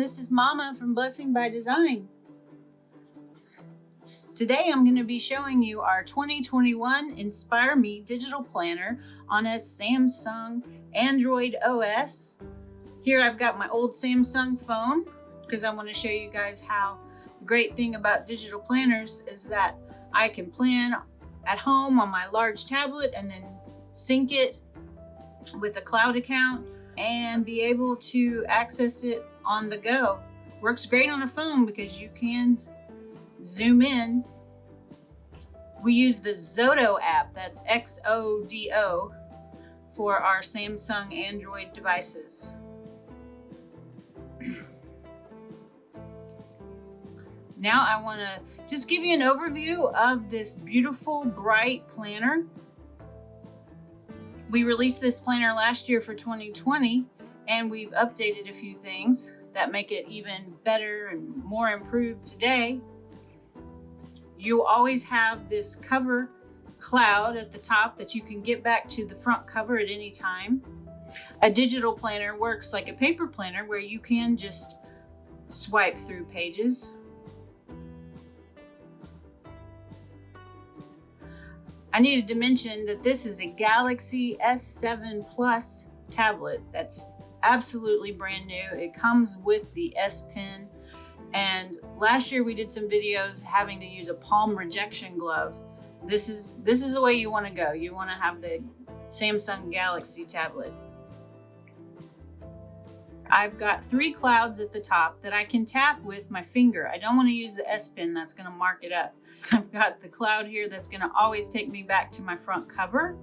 this is Mama from Blessing by Design. Today I'm going to be showing you our 2021 Inspire Me digital planner on a Samsung Android OS. Here I've got my old Samsung phone because I want to show you guys how the great thing about digital planners is that I can plan at home on my large tablet and then sync it with a cloud account and be able to access it on the go. Works great on a phone because you can zoom in. We use the Xodo app, that's Xodo, for our Samsung Android devices. Now I want to just give you an overview of this beautiful bright planner. We released this planner last year for 2020, and we've updated a few things that make it even better and more improved today. You always have this cover cloud at the top that you can get back to the front cover at any time. A digital planner works like a paper planner where you can just swipe through pages. I needed to mention that this is a Galaxy S7 Plus tablet that's absolutely brand new. It comes with the S Pen, and last year we did some videos having to use a palm rejection glove. This is the way you want to go. You want to have the Samsung Galaxy tablet. I've got 3 clouds at the top that I can tap with my finger. I don't want to use the S Pen, that's going to mark it up. I've got the cloud here that's going to always take me back to my front cover.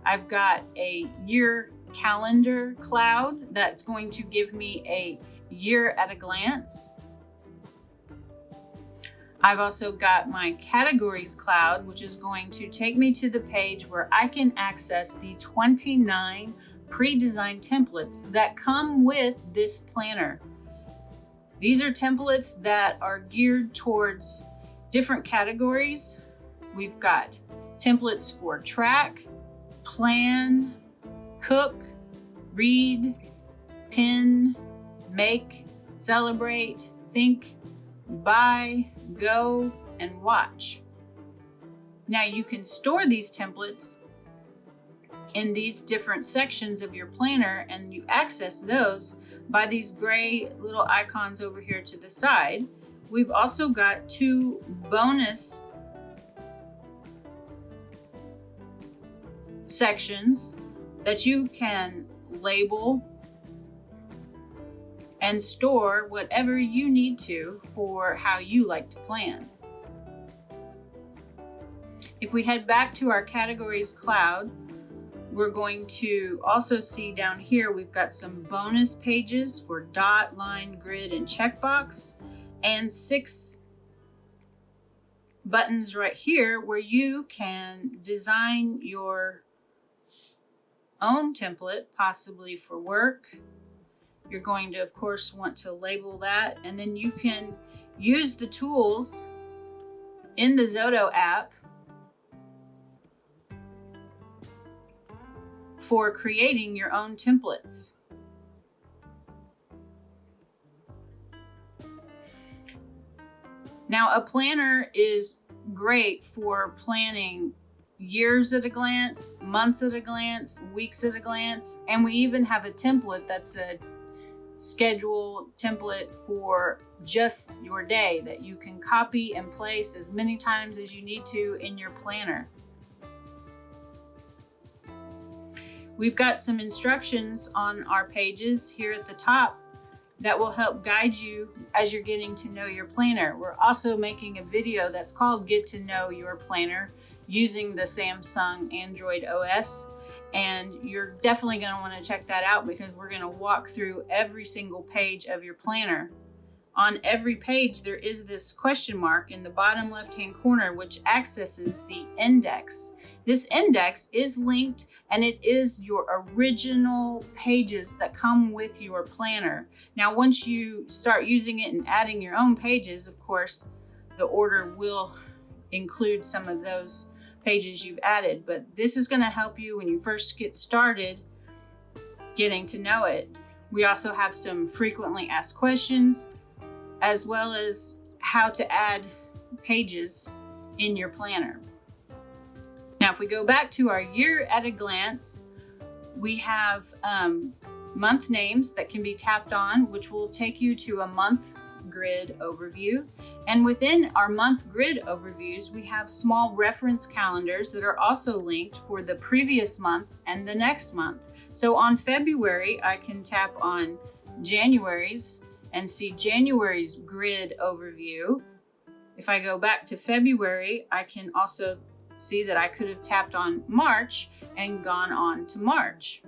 I've got a year calendar cloud that's going to give me a year at a glance. I've also got my categories cloud, which is going to take me to the page where I can access the 29 pre-designed templates that come with this planner. These are templates that are geared towards different categories. We've got templates for track, plan, cook, read, pin, make, celebrate, think, buy, go, and watch. Now you can store these templates in these different sections of your planner, and you access those by these gray little icons over here to the side. We've also got 2 bonus sections that you can label and store whatever you need to for how you like to plan. If we head back to our categories cloud, we're going to also see down here we've got some bonus pages for dot, line, grid, and checkbox, and 6 buttons right here where you can design your own template, possibly for work. You're going to, of course, want to label that, and then you can use the tools in the Xodo app for creating your own templates. Now, a planner is great for planning years at a glance, months at a glance, weeks at a glance, and we even have a template that's a schedule template for just your day that you can copy and place as many times as you need to in your planner. We've got some instructions on our pages here at the top that will help guide you as you're getting to know your planner. We're also making a video that's called Get to Know Your Planner using the Samsung Android OS. And you're definitely going to want to check that out because we're going to walk through every single page of your planner. On every page, there is this question mark in the bottom left-hand corner, which accesses the index. This index is linked, and it is your original pages that come with your planner. Now, once you start using it and adding your own pages, of course, the order will include some of those pages you've added, but this is going to help you when you first get started getting to know it. We also have some frequently asked questions, as well as how to add pages in your planner. Now, if we go back to our year at a glance, we have month names that can be tapped on, which will take you to a month grid overview. And within our month grid overviews, we have small reference calendars that are also linked for the previous month and the next month. So on February, I can tap on January's and see January's grid overview. If I go back to February, I can also see that I could have tapped on March and gone on to March.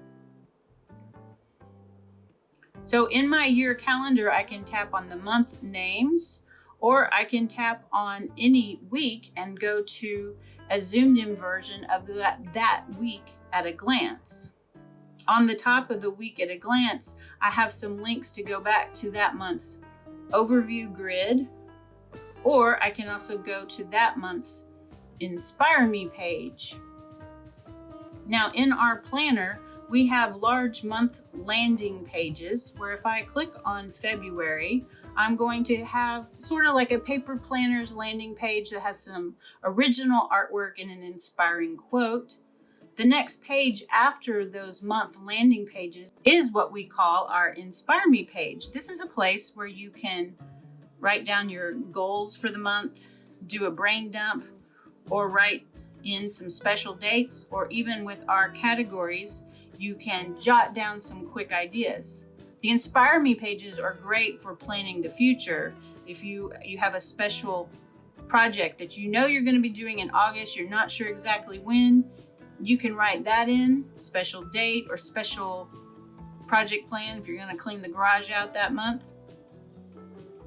So in my year calendar, I can tap on the month names, or I can tap on any week and go to a zoomed in version of that week at a glance. On the top of the week at a glance, I have some links to go back to that month's overview grid, or I can also go to that month's Inspire Me page. Now in our planner, we have large month landing pages where if I click on February, I'm going to have sort of like a paper planner's landing page that has some original artwork and an inspiring quote. The next page after those month landing pages is what we call our Inspire Me page. This is a place where you can write down your goals for the month, do a brain dump, or write in some special dates, or even with our categories, you can jot down some quick ideas. The Inspire Me pages are great for planning the future. If you have a special project that you know you're going to be doing in August, you're not sure exactly when, you can write that in, special date or special project plan if you're going to clean the garage out that month.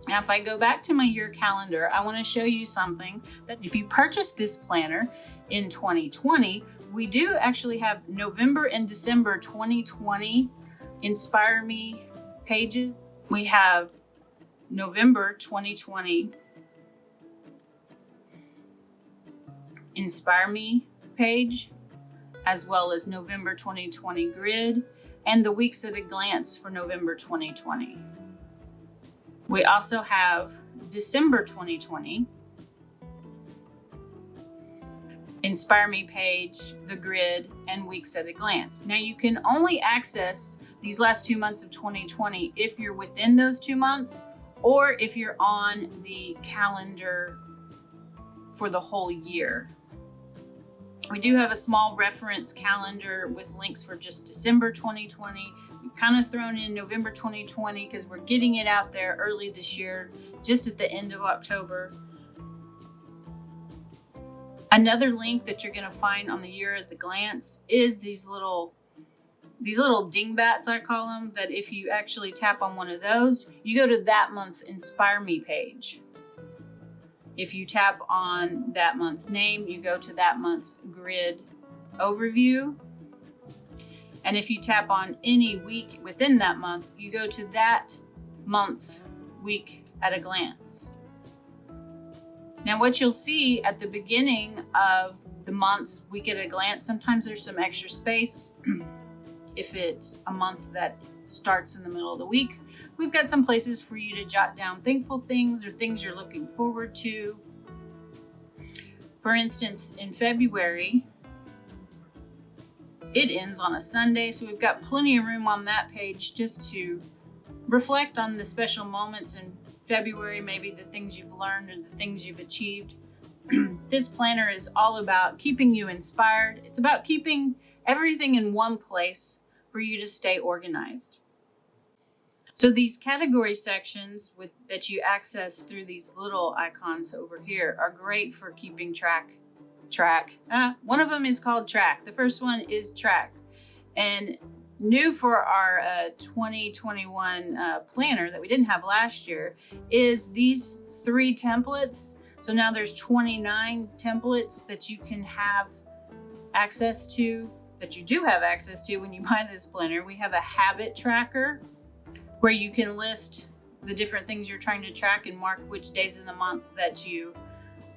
Now, if I go back to my year calendar, I want to show you something that if you purchase this planner in 2020, we do actually have November and December 2020 Inspire Me pages. We have November 2020 Inspire Me page, as well as November 2020 grid, and the weeks at a glance for November 2020. We also have December 2020 Inspire Me page, the grid, and weeks at a glance. Now you can only access these last 2 months of 2020 if you're within those 2 months, or if you're on the calendar for the whole year. We do have a small reference calendar with links for just December 2020. We've kind of thrown in November 2020 because we're getting it out there early this year, just at the end of October. Another link that you're going to find on the year at the glance is these little dingbats, I call them, that if you actually tap on one of those, you go to that month's Inspire Me page. If you tap on that month's name, you go to that month's grid overview. And if you tap on any week within that month, you go to that month's week at a glance. Now, what you'll see at the beginning of the month's week at a glance, sometimes there's some extra space. If it's a month that starts in the middle of the week, we've got some places for you to jot down thankful things or things you're looking forward to. For instance, in February, it ends on a Sunday, so we've got plenty of room on that page just to reflect on the special moments in February, maybe the things you've learned or the things you've achieved. This planner is all about keeping you inspired. It's about keeping everything in one place for you to stay organized. So these category sections that you access through these little icons over here are great for keeping track. One of them is called track. The first one is track. And new for our 2021 planner that we didn't have last year is these 3 templates. So now there's 29 templates that you can have access to, that you do have access to when you buy this planner. We have a habit tracker where you can list the different things you're trying to track and mark which days in the month that you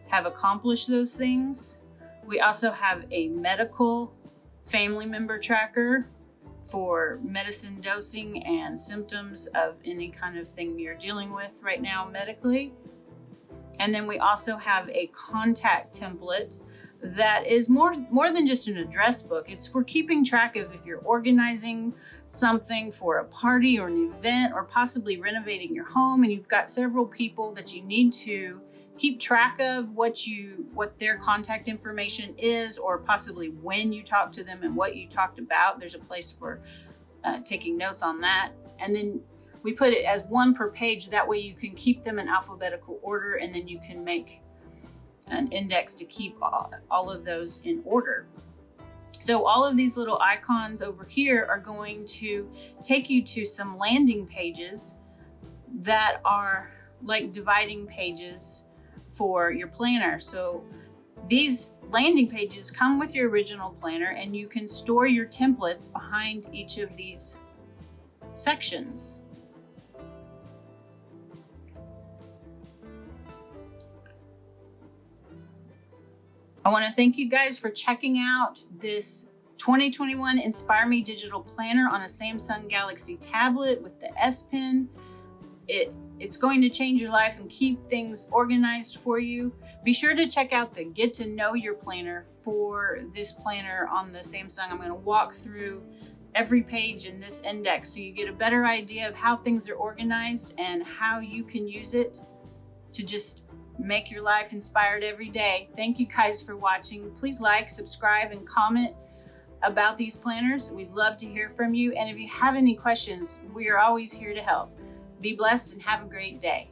have accomplished those things. We also have a medical family member tracker for medicine dosing and symptoms of any kind of thing you're dealing with right now medically. And then we also have a contact template that is more than just an address book. It's for keeping track of if you're organizing something for a party or an event, or possibly renovating your home, and you've got several people that you need to keep track of what their contact information is, or possibly when you talk to them and what you talked about. There's a place for taking notes on that. And then we put it as one per page. That way you can keep them in alphabetical order, and then you can make an index to keep all of those in order. So all of these little icons over here are going to take you to some landing pages that are like dividing pages for your planner. So these landing pages come with your original planner, and you can store your templates behind each of these sections. I want to thank you guys for checking out this 2021 Inspire Me Digital Planner on a Samsung Galaxy tablet with the S Pen. It's going to change your life and keep things organized for you. Be sure to check out the Get to Know Your Planner for this planner on the Samsung. I'm going to walk through every page in this index so you get a better idea of how things are organized and how you can use it to just make your life inspired every day. Thank you guys for watching. Please like, subscribe, and comment about these planners. We'd love to hear from you. And if you have any questions, we are always here to help. Be blessed and have a great day.